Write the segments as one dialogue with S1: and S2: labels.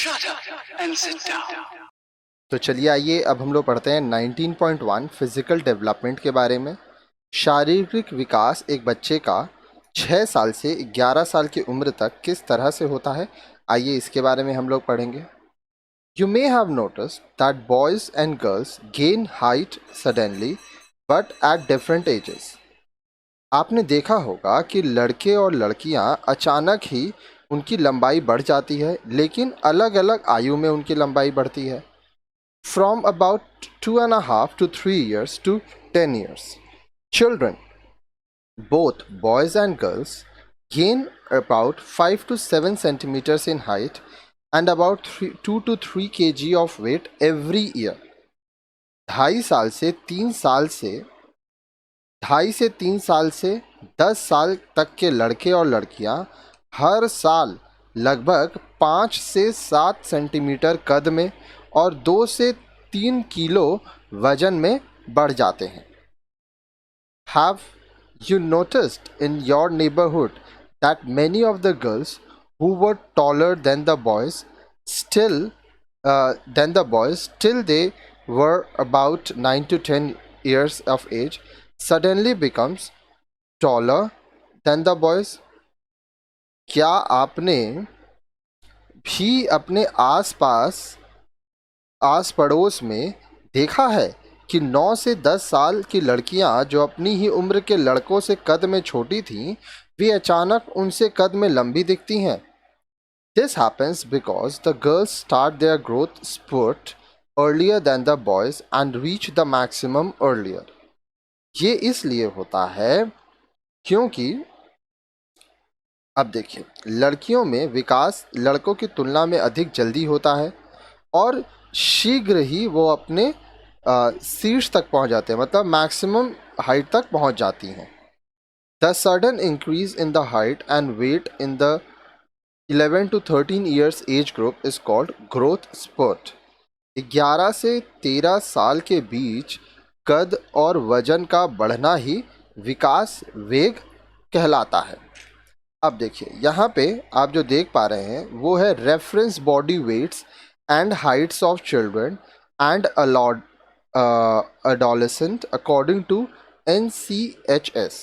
S1: Shut up and sit down.
S2: तो चलिए आइए अब हम लोग पढ़ते हैं 19.1 फिजिकल डेवलपमेंट के बारे में। शारीरिक विकास एक बच्चे का 6 साल से 11 साल की उम्र तक किस तरह से होता है, आइए इसके बारे में हम लोग पढ़ेंगे। You may have noticed that boys and girls gain height suddenly but at different ages. आपने देखा होगा कि लड़के और लड़कियां अचानक ही उनकी लंबाई बढ़ जाती है, लेकिन अलग अलग आयु में उनकी लंबाई बढ़ती है। From about 2.5 to 3 years to 10 years. Children, both boys and girls, gain about 5 to 7 centimeters in height and about 2 to 3 kg of weight every year. 2.5 से 3 साल से 10 साल तक के लड़के और लड़कियां हर साल लगभग 5 से 7 सेंटीमीटर कद में और 2 से 3 किलो वजन में बढ़ जाते हैं। Have you noticed in your neighborhood that many of the girls who were taller than the boys still till they were about 9 to 10 years of age suddenly becomes taller than the boys? क्या आपने भी अपने आस पड़ोस में देखा है कि 9 से 10 साल की लड़कियां जो अपनी ही उम्र के लड़कों से कद में छोटी थीं, वे अचानक उनसे कद में लंबी दिखती हैं। This happens because the girls start their growth spurt earlier than the boys and reach the maximum earlier. ये इसलिए होता है क्योंकि अब देखिए, लड़कियों में विकास लड़कों की तुलना में अधिक जल्दी होता है और शीघ्र ही वो अपने शीर्ष तक पहुंच जाते हैं, मतलब मैक्सिमम हाइट तक पहुंच जाती हैं। The sudden increase in the height and weight in the 11 to 13 years age group is called growth spurt. 11 से 13 साल के बीच कद और वजन का बढ़ना ही विकास वेग कहलाता है। अब देखिए, यहाँ पे आप जो देख पा रहे हैं वो है reference body weights and heights of children and adolescent according to NCHS।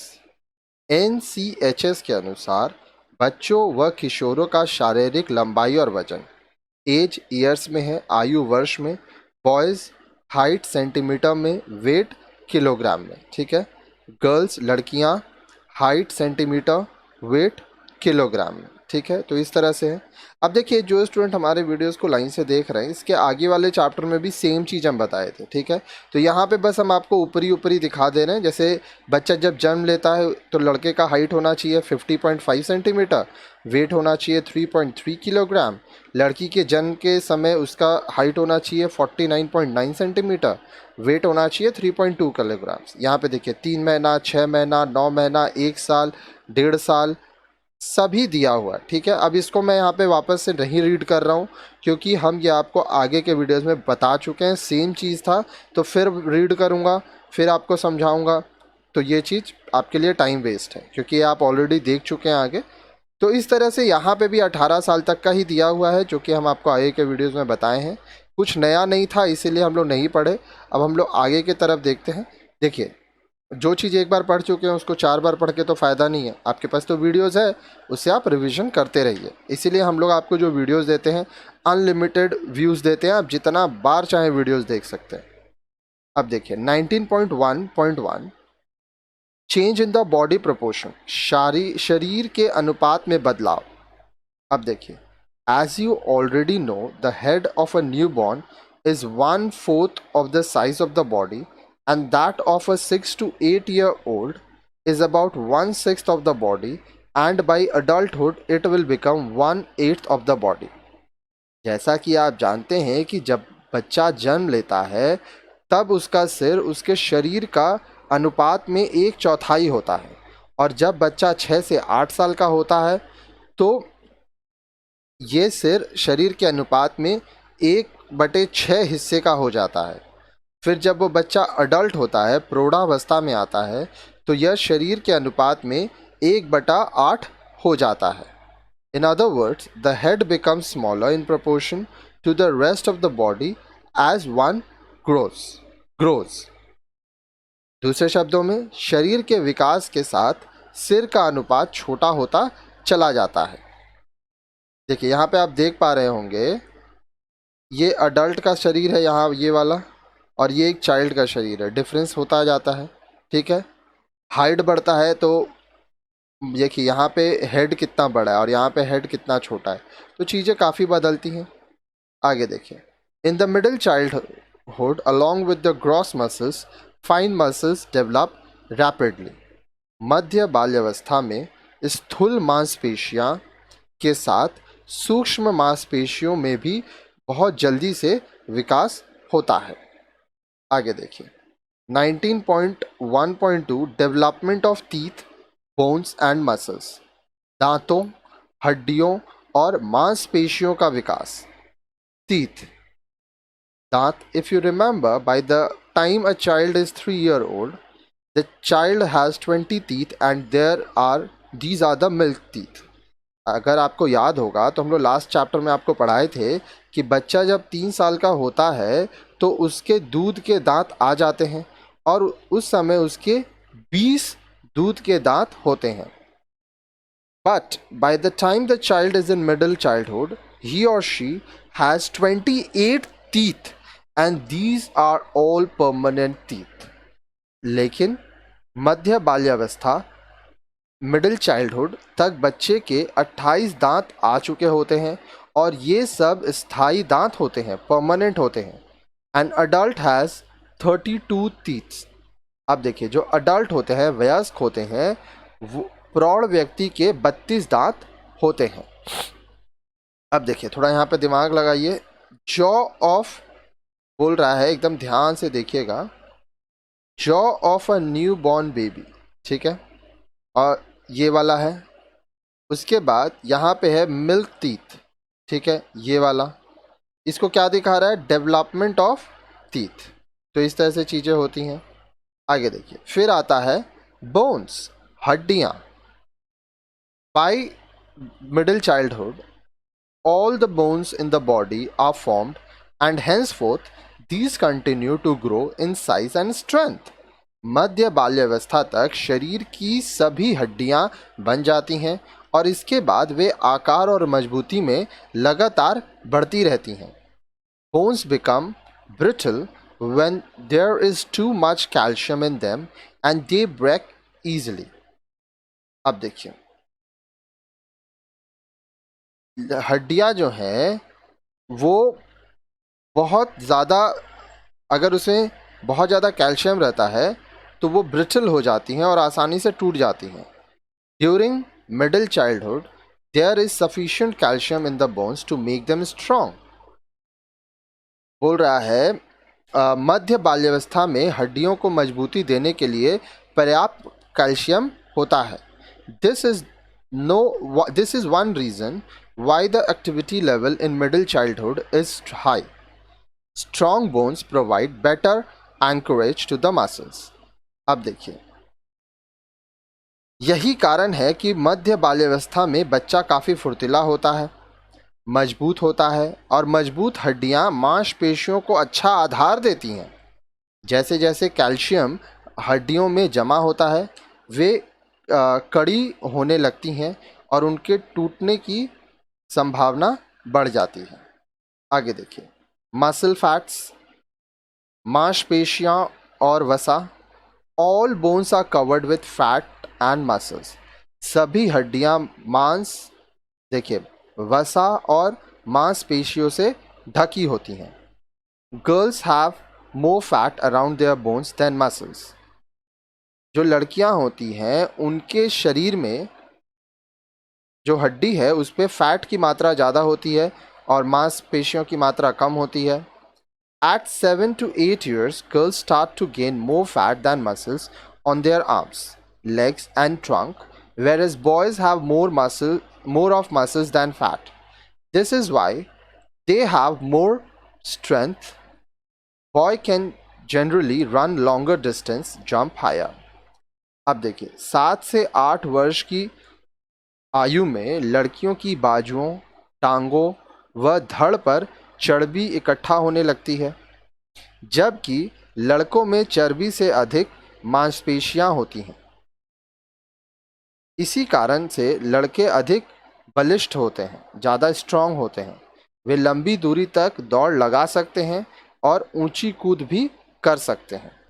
S2: NCHS के अनुसार बच्चों व किशोरों का शारीरिक लंबाई और वजन एज ईयर्स में है, आयु वर्ष में, बॉयज़ हाइट सेंटीमीटर में, वेट किलोग्राम में, ठीक है। गर्ल्स लड़कियां हाइट सेंटीमीटर, वेट किलोग्राम में, ठीक है। तो इस तरह से है। अब देखिए, जो स्टूडेंट हमारे वीडियोस को लाइन से देख रहे हैं, इसके आगे वाले चैप्टर में भी सेम चीज़ हम बताए थे, ठीक है। तो यहाँ पे बस हम आपको ऊपरी दिखा दे रहे हैं। जैसे बच्चा जब जन्म लेता है तो लड़के का हाइट होना चाहिए 50.5 सेंटीमीटर, वेट होना चाहिए 3.3 किलोग्राम। लड़की के जन्म के समय उसका हाइट होना चाहिए 49.9 सेंटीमीटर, वेट होना चाहिए 3.2 किलोग्राम। यहाँ पे देखिए, 3 महीना, 6 महीना, 9 महीना, 1 साल, 1.5 साल सभी दिया हुआ है, ठीक है। अब इसको मैं यहाँ पे वापस से नहीं रीड कर रहा हूँ क्योंकि हम ये आपको आगे के वीडियोस में बता चुके हैं। सेम चीज़ था तो फिर रीड करूँगा, फिर आपको समझाऊँगा, तो ये चीज़ आपके लिए टाइम वेस्ट है क्योंकि ये आप ऑलरेडी देख चुके हैं आगे। तो इस तरह से यहाँ पे भी 18 साल तक का ही दिया हुआ है जो कि हम आपको आगे के वीडियोज़ में बताए हैं। कुछ नया नहीं था इसीलिए हम लोग नहीं पढ़े। अब हम लोग आगे की तरफ देखते हैं। देखिए, जो चीज़ एक बार पढ़ चुके हैं उसको 4 बार पढ़ के तो फ़ायदा नहीं है। आपके पास तो वीडियोस है, उससे आप रिवीजन करते रहिए। इसीलिए हम लोग आपको जो वीडियोस देते हैं अनलिमिटेड व्यूज़ देते हैं, आप जितना बार चाहे वीडियोस देख सकते हैं। अब देखिए 19.1.1 change in the body proportion, शरीर के अनुपात में बदलाव। अब देखिए, as you already know the head of a newborn is 1/4 of the size of the body and that of a 6 to 8 year old is about 1/6 of the body, and by adulthood it will become 1/8 of the body. जैसा कि आप जानते हैं कि जब बच्चा जन्म लेता है तब उसका सिर उसके शरीर का अनुपात में 1/4 होता है, और जब बच्चा 6 से 8 साल का होता है तो ये सिर शरीर के अनुपात में 1/6 हिस्से का हो जाता है। फिर जब वो बच्चा अडल्ट होता है, प्रौढ़ावस्था में आता है, तो यह शरीर के अनुपात में 1/8 हो जाता है। In other words, the head becomes smaller in proportion to the rest of the body as one grows. grows. दूसरे शब्दों में शरीर के विकास के साथ सिर का अनुपात छोटा होता चला जाता है। देखिए यहाँ पे आप देख पा रहे होंगे, ये अडल्ट का शरीर है यहाँ ये वाला, और ये एक चाइल्ड का शरीर है। डिफरेंस होता जाता है, ठीक है। हाइट बढ़ता है तो देखिए यहाँ पे हेड कितना बड़ा है और यहाँ पे हेड कितना छोटा है, तो चीज़ें काफ़ी बदलती हैं। आगे देखिए, in the middle childhood along with the gross muscles fine muscles develop rapidly. मध्य बाल्यावस्था में स्थूल मांसपेशियाँ के साथ सूक्ष्म मांसपेशियों में भी बहुत जल्दी से विकास होता है। आगे देखिए, 19.1.2 development of teeth, bones and muscles. दांतों, हड्डियों और मांसपेशियों का विकास। टीथ, दांत, if you remember, by the time a child is 3 year old, the child has 20 teeth and these are the milk teeth. अगर आपको याद होगा तो हम लोग लास्ट चैप्टर में आपको पढ़ाए थे कि बच्चा जब 3 साल का होता है तो उसके दूध के दांत आ जाते हैं और उस समय उसके 20 दूध के दांत होते हैं। But by the time the child is in middle childhood, he or she has 28 teeth and these are all permanent teeth. लेकिन मध्य बाल्यावस्था, मिडिल चाइल्डहुड तक बच्चे के 28 दांत आ चुके होते हैं और ये सब स्थायी दांत होते हैं, परमानेंट होते हैं। An adult has 32 teeths. अब देखिए, जो अडल्ट होते हैं, वयस्क होते हैं, वो प्रौढ़ व्यक्ति के 32 दांत होते हैं। अब देखिए, थोड़ा यहाँ पे दिमाग लगाइए। जॉ ऑफ बोल रहा है, एकदम ध्यान से देखिएगा। Jaw of a new born baby, ठीक है, और ये वाला है। उसके बाद यहाँ पे है मिल्क टीथ, ठीक है, ये वाला। इसको क्या दिखा रहा है? Development of teeth. तो इस तरह से चीज़ें होती हैं। आगे देखिए, फिर आता है बोन्स, हड्डियाँ। By middle childhood all the bones in the body are formed and henceforth these continue to grow in size and strength. मध्य बाल्यावस्था तक शरीर की सभी हड्डियां बन जाती हैं और इसके बाद वे आकार और मजबूती में लगातार बढ़ती रहती हैं। Bones become brittle when there is too much calcium in them and they break easily. अब देखिए, हड्डियां जो हैं वो बहुत ज़्यादा, अगर उसमें बहुत ज़्यादा कैल्शियम रहता है तो वो ब्रिटल हो जाती हैं और आसानी से टूट जाती हैं। During middle childhood there is sufficient calcium in the bones to make them strong. बोल रहा है मध्य बाल्यावस्था में हड्डियों को मजबूती देने के लिए पर्याप्त कैल्शियम होता है। This is one reason why the activity level in middle childhood is high. Strong bones provide better anchorage to the muscles. अब देखिए, यही कारण है कि मध्य बाल्यावस्था में बच्चा काफ़ी फुर्तीला होता है, मजबूत होता है और मजबूत हड्डियां मांसपेशियों को अच्छा आधार देती हैं। जैसे जैसे कैल्शियम हड्डियों में जमा होता है वे कड़ी होने लगती हैं और उनके टूटने की संभावना बढ़ जाती है। आगे देखिए, मसल फैट्स, मांसपेशियां और वसा। All bones are covered with fat and muscles. सभी हड्डियां मांस, देखिए, वसा और मांसपेशियों से ढकी होती हैं। Girls have more fat around their bones than muscles. जो लड़कियां होती हैं उनके शरीर में जो हड्डी है उस पर फैट की मात्रा ज़्यादा होती है और मांसपेशियों की मात्रा कम होती है। At 7 to 8 years, girls start to gain more fat than muscles on their arms, legs, and trunk, whereas boys have more of muscles than fat. This is why they have more strength. Boy can generally run longer distance, jump higher. अब देखिए, 7 से 8 वर्ष की आयु में लड़कियों की बाजुओं, टांगों व धड़ पर चर्बी इकट्ठा होने लगती है, जबकि लड़कों में चर्बी से अधिक मांसपेशियां होती हैं। इसी कारण से लड़के अधिक बलिष्ठ होते हैं, ज़्यादा स्ट्रांग होते हैं। वे लंबी दूरी तक दौड़ लगा सकते हैं और ऊंची कूद भी कर सकते हैं।